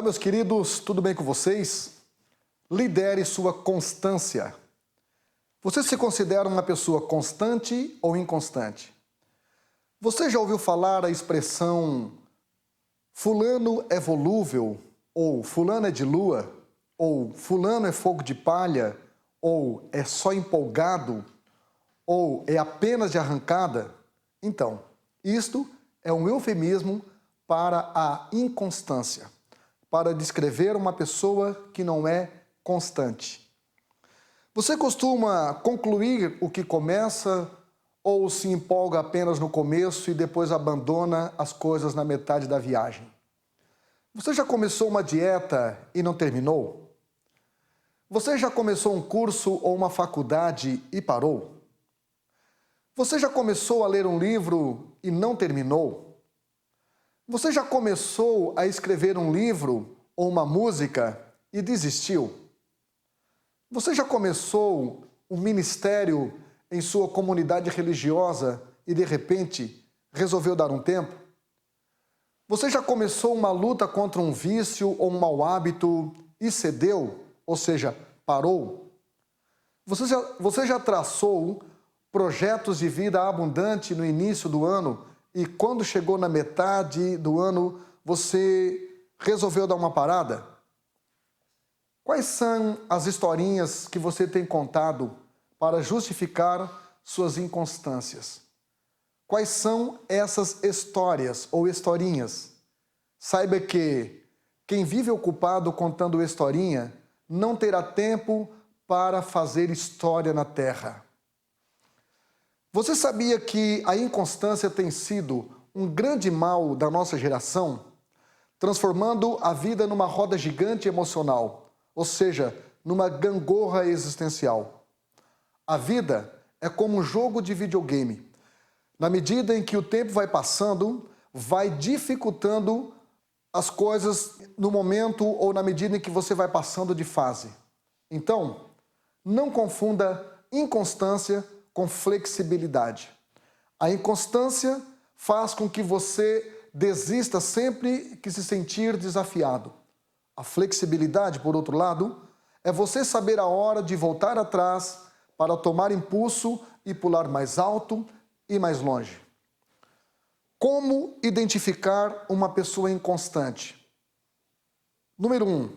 Meus queridos, tudo bem com vocês? Lidere sua constância. Você se considera uma pessoa constante ou inconstante? Você já ouviu falar a expressão fulano é volúvel, ou fulano é de lua, ou fulano é fogo de palha, ou é só empolgado, ou é apenas de arrancada? Então, isto é um eufemismo para a inconstância, para descrever uma pessoa que não é constante. Você costuma concluir o que começa ou se empolga apenas no começo e depois abandona as coisas na metade da viagem? Você já começou uma dieta e não terminou? Você já começou um curso ou uma faculdade e parou? Você já começou a ler um livro e não terminou? Você já começou a escrever um livro ou uma música e desistiu? Você já começou um ministério em sua comunidade religiosa e, de repente, resolveu dar um tempo? Você já começou uma luta contra um vício ou um mau hábito e cedeu, ou seja, parou? Você já traçou projetos de vida abundante no início do ano e quando chegou na metade do ano, você resolveu dar uma parada? Quais são as historinhas que você tem contado para justificar suas inconstâncias? Quais são essas histórias ou historinhas? Saiba que quem vive ocupado contando historinha não terá tempo para fazer história na terra. Você sabia que a inconstância tem sido um grande mal da nossa geração, transformando a vida numa roda gigante emocional, ou seja, numa gangorra existencial? A vida é como um jogo de videogame. Na medida em que o tempo vai passando, vai dificultando as coisas no momento ou na medida em que você vai passando de fase. Então, não confunda inconstância com flexibilidade. A inconstância faz com que você desista sempre que se sentir desafiado. A flexibilidade, por outro lado, é você saber a hora de voltar atrás para tomar impulso e pular mais alto e mais longe. Como identificar uma pessoa inconstante? Número 1,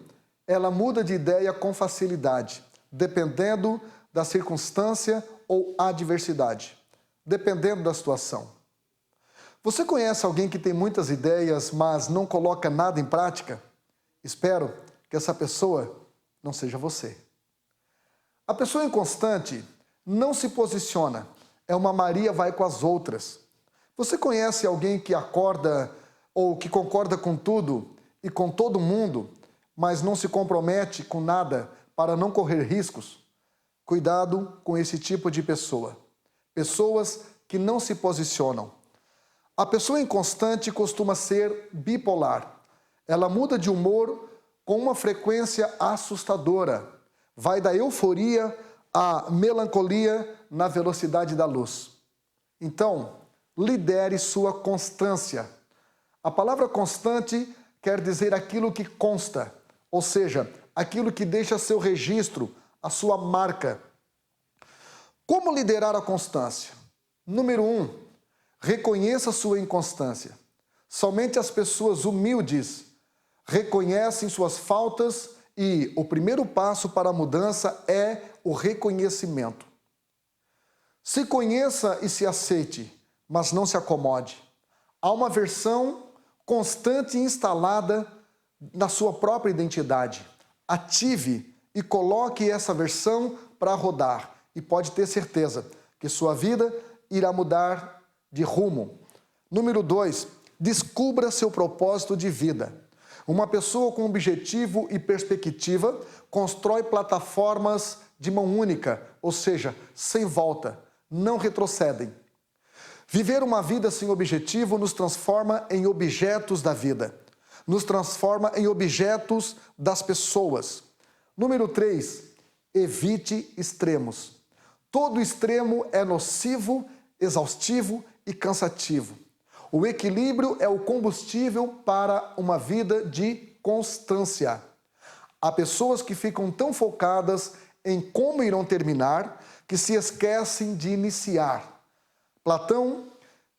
ela muda de ideia com facilidade, dependendo da circunstância ou adversidade, dependendo da situação. Você conhece alguém que tem muitas ideias, mas não coloca nada em prática? Espero que essa pessoa não seja você. A pessoa inconstante não se posiciona, é uma Maria vai com as outras. Você conhece alguém que acorda ou que concorda com tudo e com todo mundo, mas não se compromete com nada para não correr riscos? Cuidado com esse tipo de pessoa. Pessoas que não se posicionam. A pessoa inconstante costuma ser bipolar. Ela muda de humor com uma frequência assustadora. Vai da euforia à melancolia na velocidade da luz. Então, lidere sua constância. A palavra constante quer dizer aquilo que consta, ou seja, aquilo que deixa seu registro, a sua marca. Como liderar a constância? Número 1, reconheça sua inconstância. Somente as pessoas humildes reconhecem suas faltas e o primeiro passo para a mudança é o reconhecimento. Se conheça e se aceite, mas não se acomode. Há uma versão constante instalada na sua própria identidade. Ative e coloque essa versão para rodar e pode ter certeza que sua vida irá mudar de rumo. Número 2, descubra seu propósito de vida. Uma pessoa com objetivo e perspectiva constrói plataformas de mão única, ou seja, sem volta, não retrocedem. Viver uma vida sem objetivo nos transforma em objetos da vida, nos transforma em objetos das pessoas. Número 3, evite extremos. Todo extremo é nocivo, exaustivo e cansativo. O equilíbrio é o combustível para uma vida de constância. Há pessoas que ficam tão focadas em como irão terminar que se esquecem de iniciar. Platão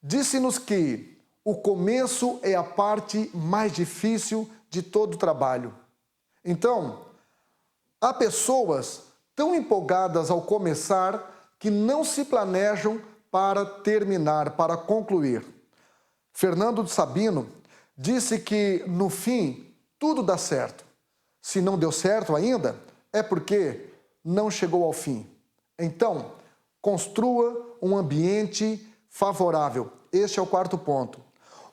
disse-nos que o começo é a parte mais difícil de todo o trabalho. Então, há pessoas tão empolgadas ao começar que não se planejam para terminar, para concluir. Fernando de Sabino disse que, no fim, tudo dá certo. Se não deu certo ainda, é porque não chegou ao fim. Então, construa um ambiente favorável. Este é o quarto ponto.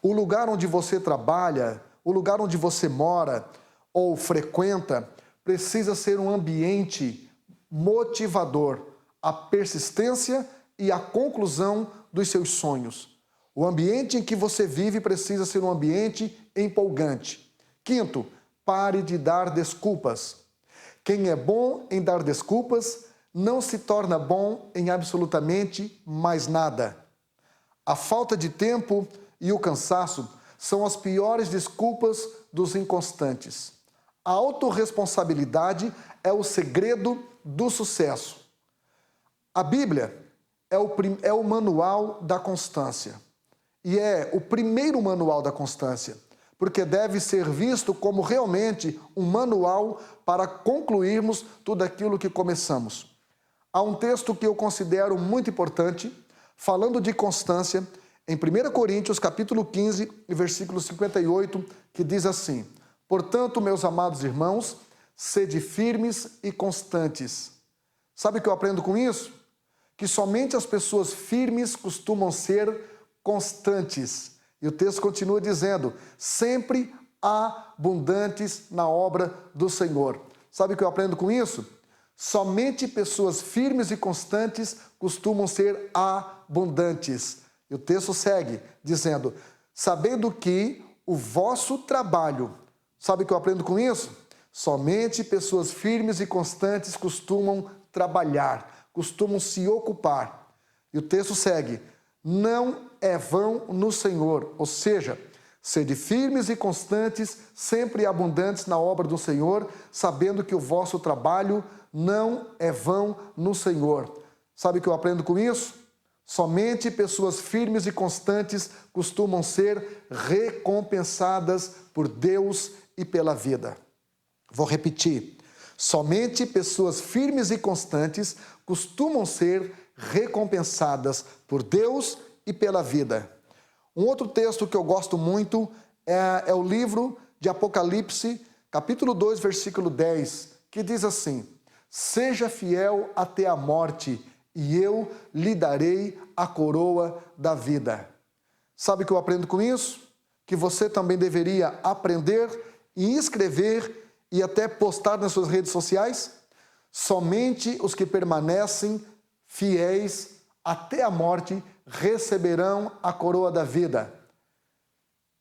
O lugar onde você trabalha, o lugar onde você mora ou frequenta, precisa ser um ambiente motivador, a persistência e a conclusão dos seus sonhos. O ambiente em que você vive precisa ser um ambiente empolgante. Quinto, pare de dar desculpas. Quem é bom em dar desculpas não se torna bom em absolutamente mais nada. A falta de tempo e o cansaço são as piores desculpas dos inconstantes. A autorresponsabilidade é o segredo do sucesso. A Bíblia é o manual da constância. E é o primeiro manual da constância, porque deve ser visto como realmente um manual para concluirmos tudo aquilo que começamos. Há um texto que eu considero muito importante, falando de constância, em 1 Coríntios, capítulo 15, versículo 58, que diz assim: portanto, meus amados irmãos, sede firmes e constantes. Sabe o que eu aprendo com isso? Que somente as pessoas firmes costumam ser constantes. E o texto continua dizendo, sempre abundantes na obra do Senhor. Sabe o que eu aprendo com isso? Somente pessoas firmes e constantes costumam ser abundantes. E o texto segue dizendo, sabendo que o vosso trabalho, sabe o que eu aprendo com isso? Somente pessoas firmes e constantes costumam trabalhar, costumam se ocupar. E o texto segue, não é vão no Senhor, ou seja, sede firmes e constantes, sempre abundantes na obra do Senhor, sabendo que o vosso trabalho não é vão no Senhor. Sabe o que eu aprendo com isso? Somente pessoas firmes e constantes costumam ser recompensadas por Deus e pela vida. Vou repetir. Somente pessoas firmes e constantes costumam ser recompensadas por Deus e pela vida. Um outro texto que eu gosto muito é o livro de Apocalipse, capítulo 2, versículo 10, que diz assim, seja fiel até a morte, e eu lhe darei a coroa da vida. Sabe o que eu aprendo com isso? Que você também deveria aprender e escrever e até postar nas suas redes sociais? Somente os que permanecem fiéis até a morte receberão a coroa da vida.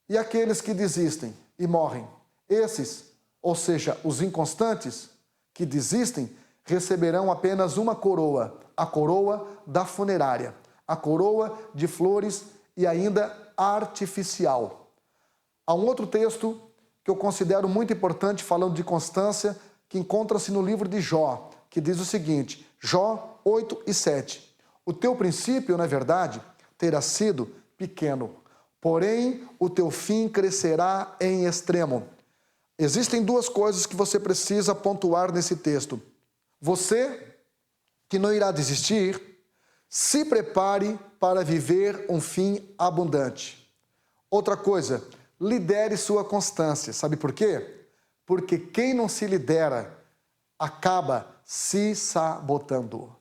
E aqueles que desistem e morrem, esses, ou seja, os inconstantes que desistem, receberão apenas uma coroa, a coroa da funerária, a coroa de flores e ainda artificial. Há um outro texto que eu considero muito importante, falando de constância, que encontra-se no livro de Jó, que diz o seguinte, Jó 8 e 7. O teu princípio, na verdade, terá sido pequeno, porém o teu fim crescerá em extremo. Existem duas coisas que você precisa pontuar nesse texto. Você, que não irá desistir, se prepare para viver um fim abundante. Outra coisa, lidere sua constância. Sabe por quê? Porque quem não se lidera acaba se sabotando.